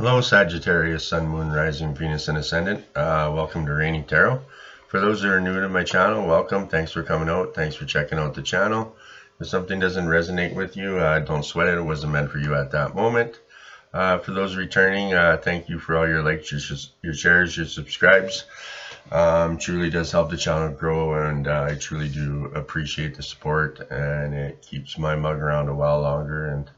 Hello, Sagittarius, Sun, Moon, Rising, Venus, and Ascendant. Welcome to Reigning Tarot. For those that are new to my channel, welcome. Thanks for coming out. Thanks for checking out the channel. If something doesn't resonate with you, don't sweat it. It wasn't meant for you at that moment. For those returning, thank you for all your likes, your shares, your subscribes. Truly does help the channel grow, and I truly do appreciate the support, and it keeps my mug around a while longer, and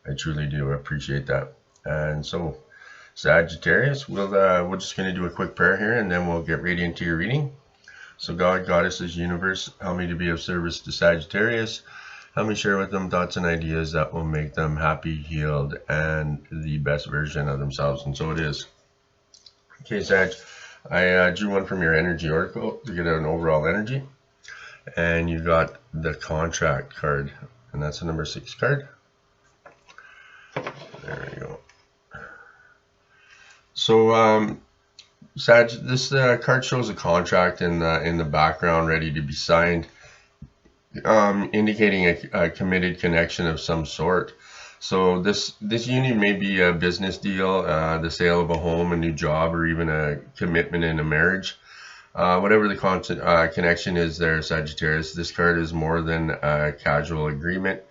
I truly do appreciate that. And so, Sagittarius, we're just going to do a quick prayer here, and then we'll get right into your reading. So God, Goddesses, Universe, help me to be of service to Sagittarius. Help me share with them thoughts and ideas that will make them happy, healed, and the best version of themselves. And so it is. Okay, Sag, I drew one from your energy oracle to get an overall energy. And you got the contract card, and that's the number 6 card. There we go. So, Sag, this card shows a contract in the background ready to be signed, indicating a committed connection of some sort. So this union may be a business deal, the sale of a home, a new job, or even a commitment in a marriage. Whatever the connection is there, Sagittarius, this card is more than a casual agreement.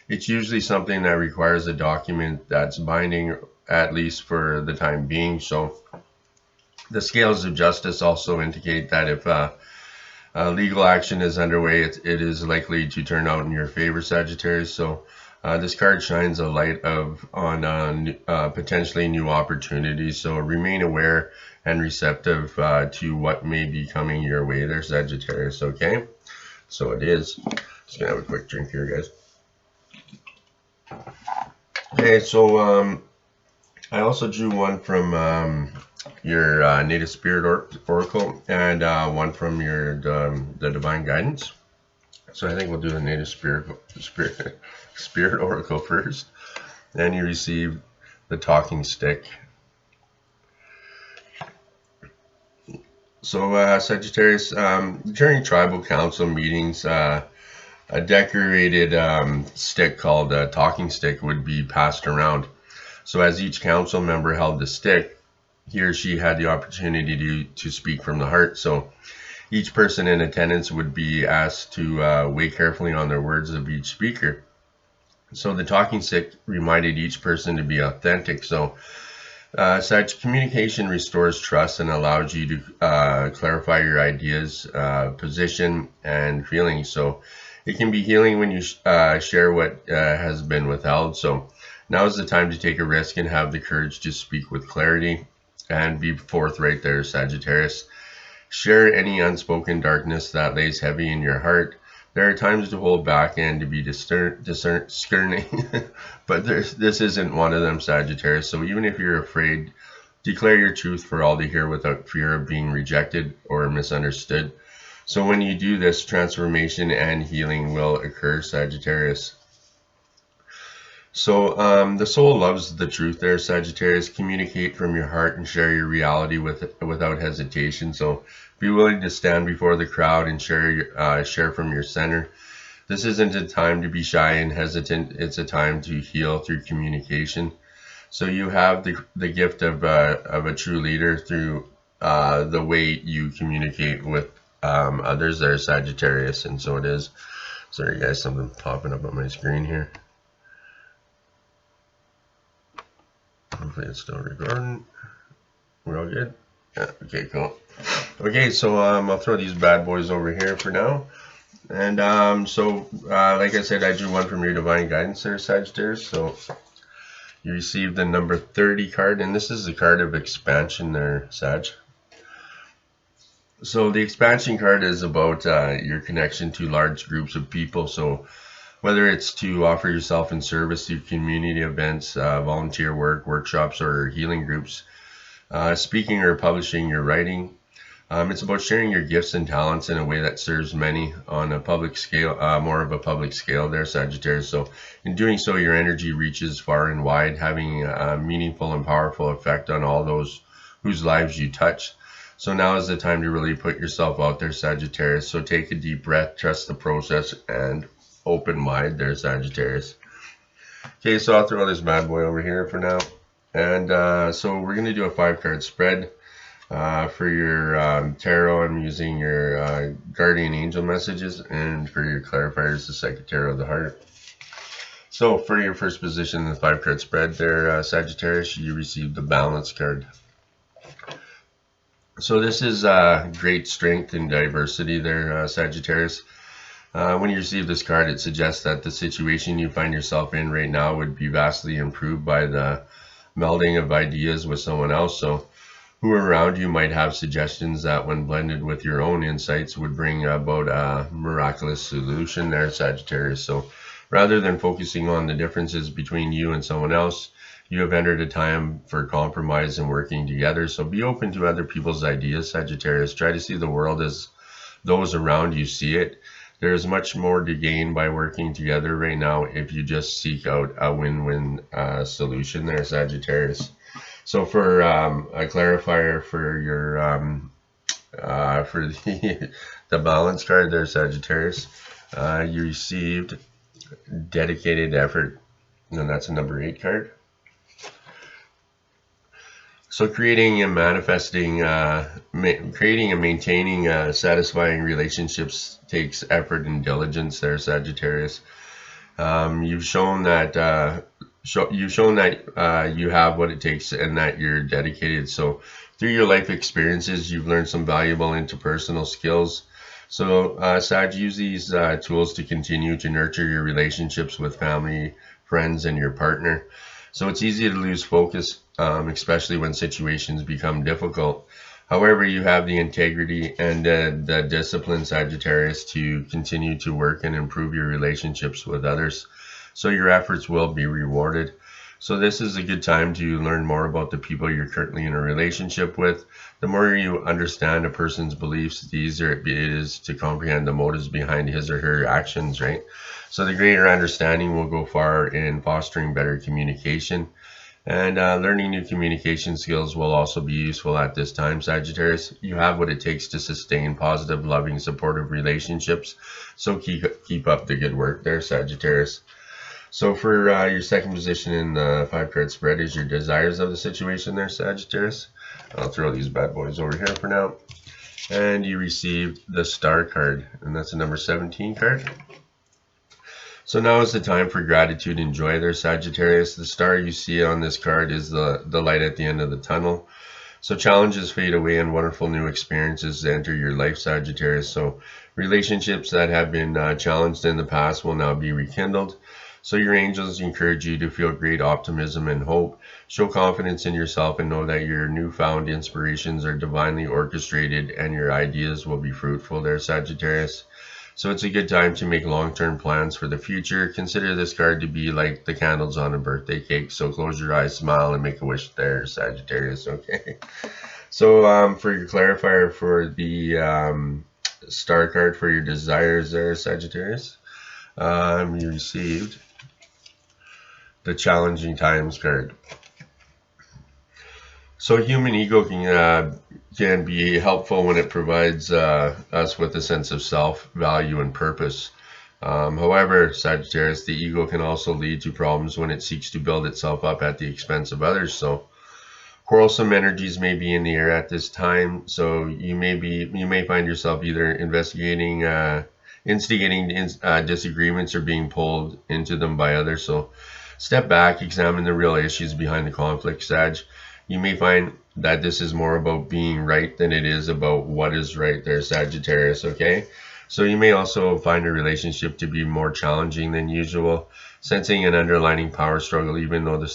It's usually something that requires a document that's binding, at least for the time being. So the scales of justice also indicate that if legal action is underway, it is likely to turn out in your favor, Sagittarius. So this card shines a light on potentially new opportunities. So remain aware and receptive to what may be coming your way there, Sagittarius. Okay, so it is. Just gonna have a quick drink here, guys. Okay, so I also drew one from your Native Spirit Oracle, and one from your the Divine Guidance. So I think we'll do the Native Spirit Oracle first. Then you receive the Talking Stick. So Sagittarius, during tribal council meetings, a decorated stick called a talking stick would be passed around. So as each council member held the stick, he or she had the opportunity to speak from the heart. So each person in attendance would be asked to weigh carefully on their words of each speaker. So the talking stick reminded each person to be authentic. So such communication restores trust and allows you to clarify your ideas, position, and feelings. So it can be healing when you share what has been withheld. So now is the time to take a risk and have the courage to speak with clarity and be forthright there, Sagittarius. Share any unspoken darkness that lays heavy in your heart. There are times to hold back and to be discerning, but this isn't one of them, Sagittarius. So even if you're afraid, declare your truth for all to hear without fear of being rejected or misunderstood. So when you do this, transformation and healing will occur, Sagittarius. So the soul loves the truth there, Sagittarius. Communicate from your heart and share your reality without hesitation. So be willing to stand before the crowd and share from your center. This isn't a time to be shy and hesitant. It's a time to heal through communication. So you have the gift of a true leader through the way you communicate with others there, Sagittarius. And so it is. Sorry guys, something popping up on my screen here. Hopefully it's still recording. We're all good? Yeah, okay, cool. Okay, so I'll throw these bad boys over here for now. And like I said, I drew one from your Divine Guidance there, Sagittarius. So you received the number 30 card, and this is the card of expansion there, Sag. So the expansion card is about your connection to large groups of people. So whether it's to offer yourself in service to community events, volunteer work, workshops, or healing groups, speaking or publishing your writing, it's about sharing your gifts and talents in a way that serves many on a public scale, more of a public scale there, Sagittarius. So in doing so, your energy reaches far and wide, having a meaningful and powerful effect on all those whose lives you touch. So now is the time to really put yourself out there, Sagittarius. So take a deep breath, trust the process, and open wide there, Sagittarius. Okay, so I'll throw this bad boy over here for now. And so we're going to do a 5-card spread. For your tarot, I'm using your guardian angel messages, and for your clarifiers, the Secretary of the Heart. So for your first position in the 5-card spread there, Sagittarius, you received the balance card. So this is great strength and diversity there, Sagittarius. When you receive this card, it suggests that the situation you find yourself in right now would be vastly improved by the melding of ideas with someone else. So who around you might have suggestions that, when blended with your own insights, would bring about a miraculous solution there, Sagittarius. So rather than focusing on the differences between you and someone else, you have entered a time for compromise and working together. So be open to other people's ideas, Sagittarius. Try to see the world as those around you see it. There is much more to gain by working together right now if you just seek out a win-win solution there, Sagittarius. So for a clarifier for your for the balance card there, Sagittarius, you received dedicated effort, and that's a number 8 card. So creating and manifesting, creating and maintaining satisfying relationships takes effort and diligence there, Sagittarius. You've shown that you have what it takes and that you're dedicated. So through your life experiences, you've learned some valuable interpersonal skills. So Sag, use these tools to continue to nurture your relationships with family, friends, and your partner. So it's easy to lose focus, especially when situations become difficult. However, you have the integrity and the discipline, Sagittarius, to continue to work and improve your relationships with others. So your efforts will be rewarded. So this is a good time to learn more about the people you're currently in a relationship with. The more you understand a person's beliefs, the easier it is to comprehend the motives behind his or her actions, right? So the greater understanding will go far in fostering better communication. And learning new communication skills will also be useful at this time, Sagittarius. You have what it takes to sustain positive, loving, supportive relationships. So keep up the good work there, Sagittarius. So for your second position in the 5-card spread is your desires of the situation there, Sagittarius. I'll throw these bad boys over here for now. And you received the Star card, and that's a number 17 card. So now is the time for gratitude and joy there, Sagittarius. The star you see on this card is the light at the end of the tunnel. So challenges fade away and wonderful new experiences enter your life, Sagittarius. So relationships that have been challenged in the past will now be rekindled. So your angels encourage you to feel great optimism and hope. Show confidence in yourself and know that your newfound inspirations are divinely orchestrated and your ideas will be fruitful there, Sagittarius. So it's a good time to make long-term plans for the future. Consider this card to be like the candles on a birthday cake. So close your eyes, smile, and make a wish there, Sagittarius, okay? So for your clarifier for the Star card for your desires there, Sagittarius, you received the Challenging Times card. So human ego can be helpful when it provides us with a sense of self, value, and purpose. However, Sagittarius, the ego can also lead to problems when it seeks to build itself up at the expense of others. So quarrelsome energies may be in the air at this time. So you may find yourself either instigating disagreements or being pulled into them by others. So step back, examine the real issues behind the conflict, Sag. You may find that this is more about being right than it is about what is right there, Sagittarius, okay? So you may also find a relationship to be more challenging than usual, sensing an underlying power struggle even though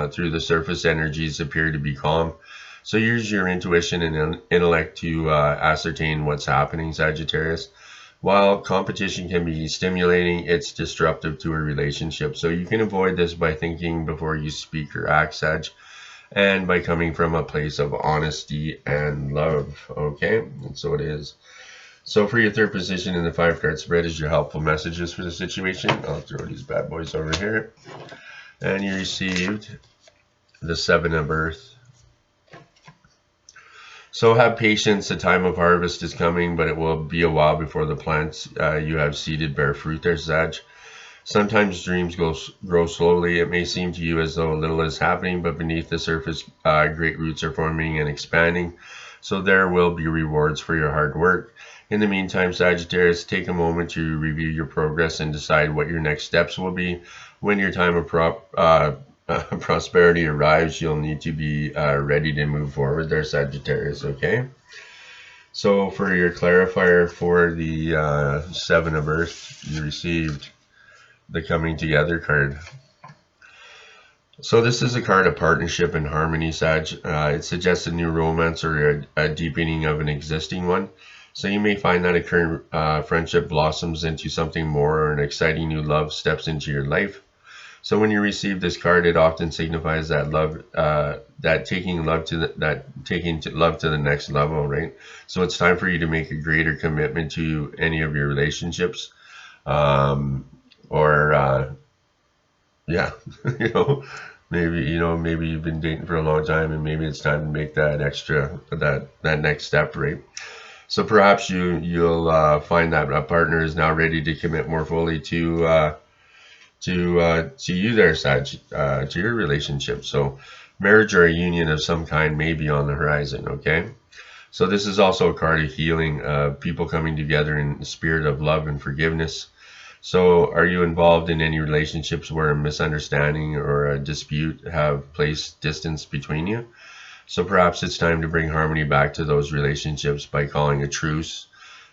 through the surface energies appear to be calm. So use your intuition and intellect to ascertain what's happening, Sagittarius. While competition can be stimulating, it's disruptive to a relationship. So you can avoid this by thinking before you speak or act, Sag, and by coming from a place of honesty and love, okay? And so it is. So for your third position in the 5-card spread is your helpful messages for the situation. I'll throw these bad boys over here. And you received the 7 of Earth. So have patience, the time of harvest is coming, but it will be a while before the plants you have seeded bear fruit there, Sag. Sometimes dreams grow slowly. It may seem to you as though little is happening, but beneath the surface, great roots are forming and expanding. So there will be rewards for your hard work. In the meantime, Sagittarius, take a moment to review your progress and decide what your next steps will be. When your time of prosperity arrives, you'll need to be ready to move forward there, Sagittarius, okay? So for your clarifier for the Seven of Earth, you received the Coming Together card. So this is a card of partnership and harmony, Sag. It suggests a new romance or a deepening of an existing one. So you may find that a current friendship blossoms into something more, or an exciting new love steps into your life. So when you receive this card, it often signifies that love, taking love to the next level, right? So it's time for you to make a greater commitment to any of your relationships, or yeah, you know, maybe you've been dating for a long time, and maybe it's time to make that next step, right? So perhaps you'll find that a partner is now ready to commit more fully to you there, Sag, to your relationship. So marriage or a union of some kind may be on the horizon, okay? So this is also a card of healing, people coming together in the spirit of love and forgiveness. So are you involved in any relationships where a misunderstanding or a dispute have placed distance between you? So perhaps it's time to bring harmony back to those relationships by calling a truce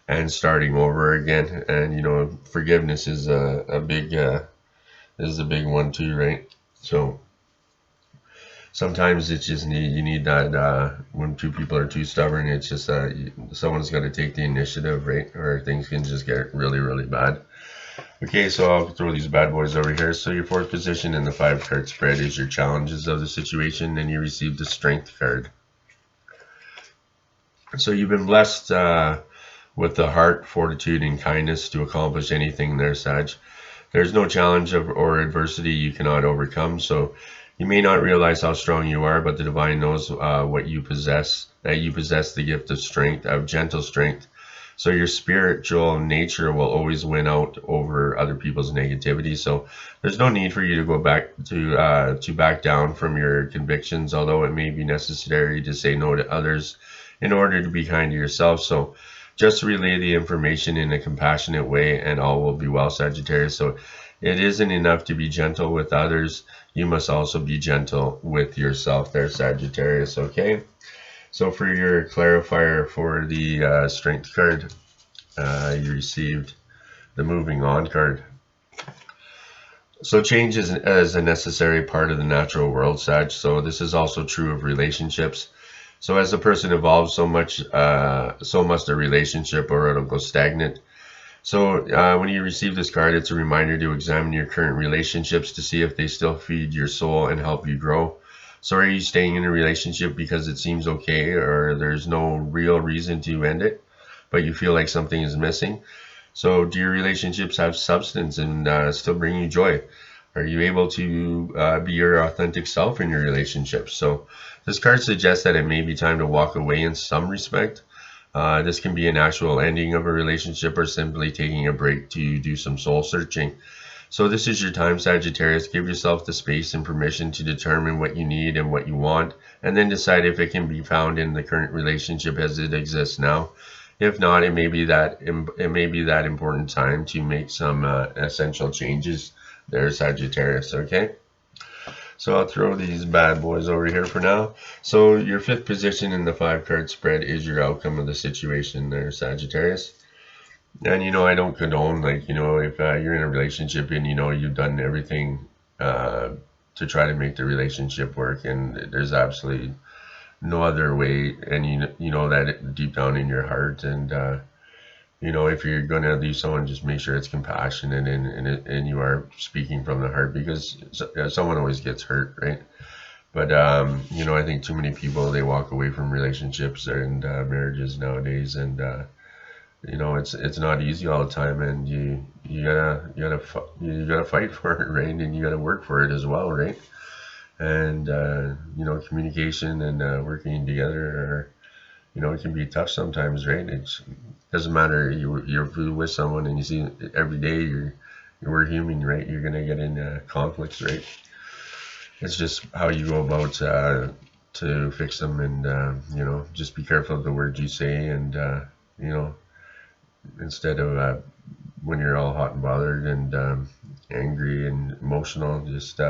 and starting over again. And forgiveness is a big one too, right? So sometimes it's just you need that when two people are too stubborn, it's just someone's got to take the initiative, right? Or things can just get really, really bad. Okay, so I'll throw these bad boys over here. So your fourth position in the 5-card spread is your challenges of the situation, and you received the Strength card. So you've been blessed with the heart, fortitude, and kindness to accomplish anything there, Sag. There's no challenge or adversity you cannot overcome. So you may not realize how strong you are, but the divine knows what you possess, that you possess the gift of strength, of gentle strength. So your spiritual nature will always win out over other people's negativity. So there's no need for you to go back to back down from your convictions, although it may be necessary to say no to others in order to be kind to yourself. So just relay the information in a compassionate way, and all will be well, Sagittarius. So it isn't enough to be gentle with others. You must also be gentle with yourself there, Sagittarius, okay? So for your clarifier for the Strength card, you received the Moving On card. So change is as a necessary part of the natural world, Sag. So this is also true of relationships. So as a person evolves, so must a relationship, or it'll go stagnant. So when you receive this card, it's a reminder to examine your current relationships to see if they still feed your soul and help you grow. So are you staying in a relationship because it seems okay, or there's no real reason to end it, but you feel like something is missing? So do your relationships have substance and still bring you joy? Are you able to be your authentic self in your relationships? So this card suggests that it may be time to walk away in some respect. This can be an actual ending of a relationship, or simply taking a break to do some soul searching. So this is your time, Sagittarius. Give yourself the space and permission to determine what you need and what you want, and then decide if it can be found in the current relationship as it exists now. If not, it may be that important time to make some essential changes there, Sagittarius, okay? So I'll throw these bad boys over here for now. So your fifth position in the 5-card spread is your outcome of the situation there, Sagittarius. And I don't condone, like, if you're in a relationship and you've done everything to try to make the relationship work, and there's absolutely no other way, and you know that deep down in your heart, and if you're going to leave someone, just make sure it's compassionate and you are speaking from the heart, because someone always gets hurt, right? But I think too many people, they walk away from relationships and marriages nowadays, and it's not easy all the time, and you gotta fight for it, right? And you gotta work for it as well, right? And communication and working together are, it can be tough sometimes, right? It doesn't matter, you're with someone and you see every day, you're we're human, right? You're gonna get in conflicts, right? It's just how you go about to fix them, and just be careful of the words you say, and you know, instead of when you're all hot and bothered and angry and emotional, just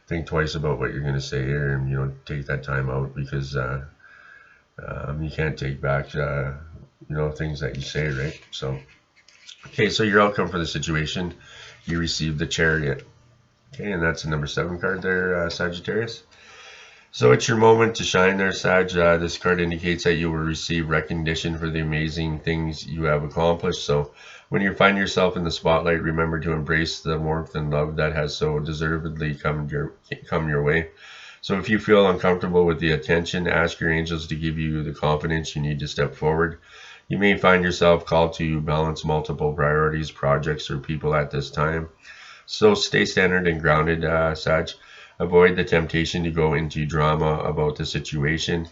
think twice about what you're going to say here, and take that time out, because you can't take back things that you say, right? So okay, so your outcome for the situation, you received the Chariot. Okay, and that's the number 7 card there, Sagittarius. So it's your moment to shine there, Sag. This card indicates that you will receive recognition for the amazing things you have accomplished. So when you find yourself in the spotlight, remember to embrace the warmth and love that has so deservedly come your way. So if you feel uncomfortable with the attention, ask your angels to give you the confidence you need to step forward. You may find yourself called to balance multiple priorities, projects, or people at this time. So stay centered and grounded, Sag. Avoid the temptation to go into drama about the situation.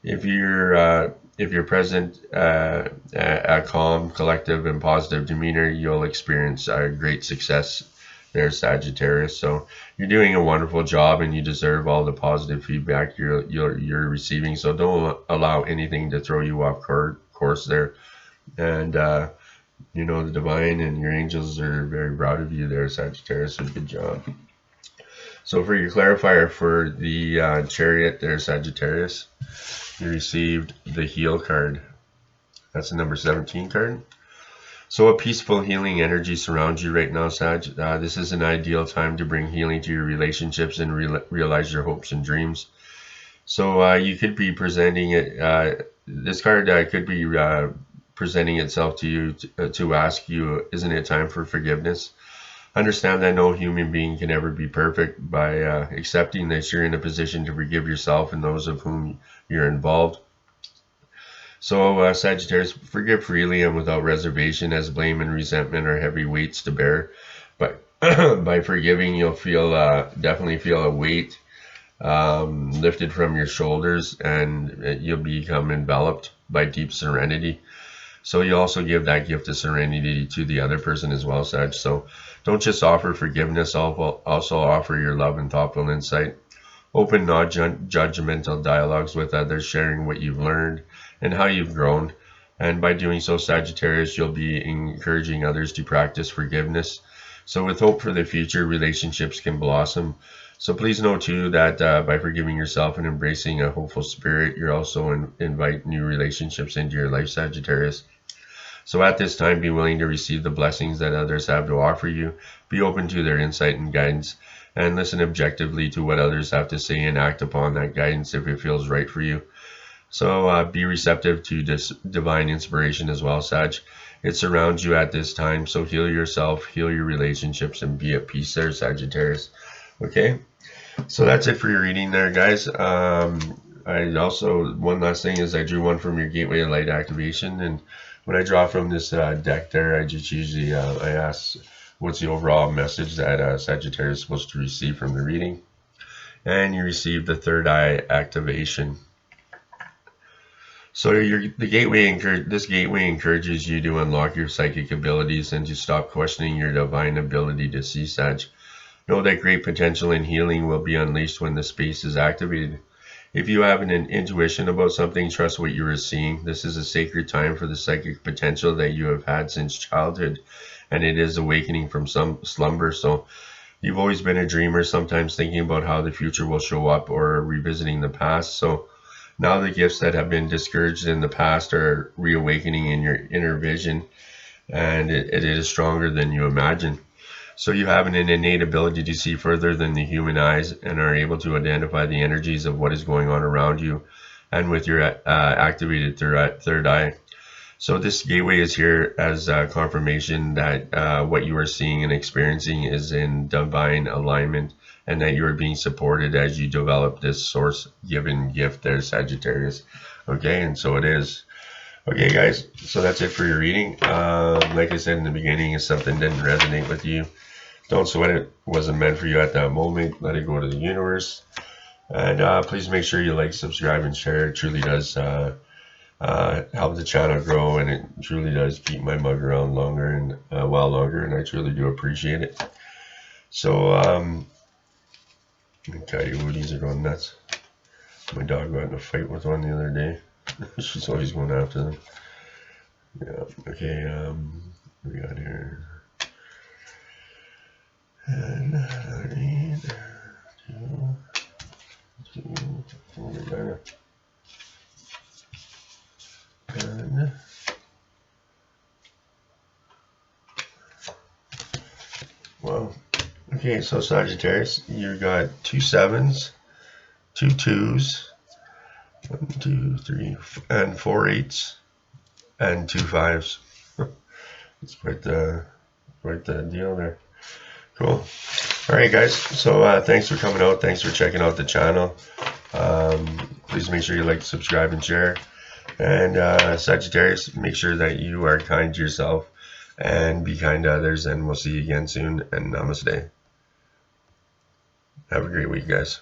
If you're present a calm, collective, and positive demeanor, you'll experience great success there, Sagittarius. So you're doing a wonderful job, and you deserve all the positive feedback you're receiving. So don't allow anything to throw you off course there. And the divine and your angels are very proud of you there, Sagittarius. So good job. So for your clarifier for the Chariot there, Sagittarius, you received the Heal card. That's the number 17 card. So a peaceful healing energy surrounds you right now, Sag. This is an ideal time to bring healing to your relationships and realize your hopes and dreams. So you could be presenting it, this card could be presenting itself to you to ask you, isn't it time for forgiveness? Understand that no human being can ever be perfect. By accepting this, you're in a position to forgive yourself and those of whom you're involved. So Sagittarius, forgive freely and without reservation, as blame and resentment are heavy weights to bear. But by forgiving, you'll definitely feel a weight lifted from your shoulders, and you'll become enveloped by deep serenity. So you also give that gift of serenity to the other person as well, Sag. So don't just offer forgiveness, also offer your love and thoughtful insight. Open, non-judgmental dialogues with others, sharing what you've learned and how you've grown. And by doing so, Sagittarius, you'll be encouraging others to practice forgiveness. So with hope for the future, relationships can blossom. So please know too that by forgiving yourself and embracing a hopeful spirit, you're also invite new relationships into your life, Sagittarius. So at this time, be willing to receive the blessings that others have to offer you. Be open to their insight and guidance, and listen objectively to what others have to say and act upon that guidance if it feels right for you. So be receptive to this divine inspiration as well, Sag. It surrounds you at this time. So heal yourself, heal your relationships, and be at peace there, Sagittarius. Okay, so that's it for your reading there, guys. I also, one last thing is I drew one from your Gateway of Light activation, and when I draw from this deck there, I just usually I ask what's the overall message that Sagittarius is supposed to receive from the reading, and you receive the third eye activation. So this gateway encourages you to unlock your psychic abilities and to stop questioning your divine ability to see, Sag. Know that great potential and healing will be unleashed when the space is activated. If you have an intuition about something, trust what you are seeing. This is a sacred time for the psychic potential that you have had since childhood, and it is awakening from some slumber. So you've always been a dreamer, sometimes thinking about how the future will show up or revisiting the past. So now the gifts that have been discouraged in the past are reawakening in your inner vision, and it is stronger than you imagine. So you have an innate ability to see further than the human eyes and are able to identify the energies of what is going on around you, and with your activated third eye. So this gateway is here as confirmation that what you are seeing and experiencing is in divine alignment, and that you are being supported as you develop this source-given gift there, Sagittarius. Okay, and so it is. Okay, guys, so that's it for your reading. Like I said in the beginning, if something didn't resonate with you, don't sweat it. It wasn't meant for you at that moment. Let it go to the universe. And please make sure you like, subscribe, and share. It truly does help the channel grow, and it truly does keep my mug around longer and a while longer, and I truly do appreciate it. So coyotes are going nuts. My dog got in a fight with one the other day. She's always going after them. Yeah, okay, we got here. And read 2, 4, and well, okay, so Sagittarius, you got 2 7s, 2 2s, 1, 2, 3, and 4 8s, and 2 5s. It's quite the deal there. Cool. All right, guys. So thanks for coming out. Thanks for checking out the channel. Please make sure you like, subscribe, and share. And Sagittarius, make sure that you are kind to yourself and be kind to others. And we'll see you again soon. And namaste. Have a great week, guys.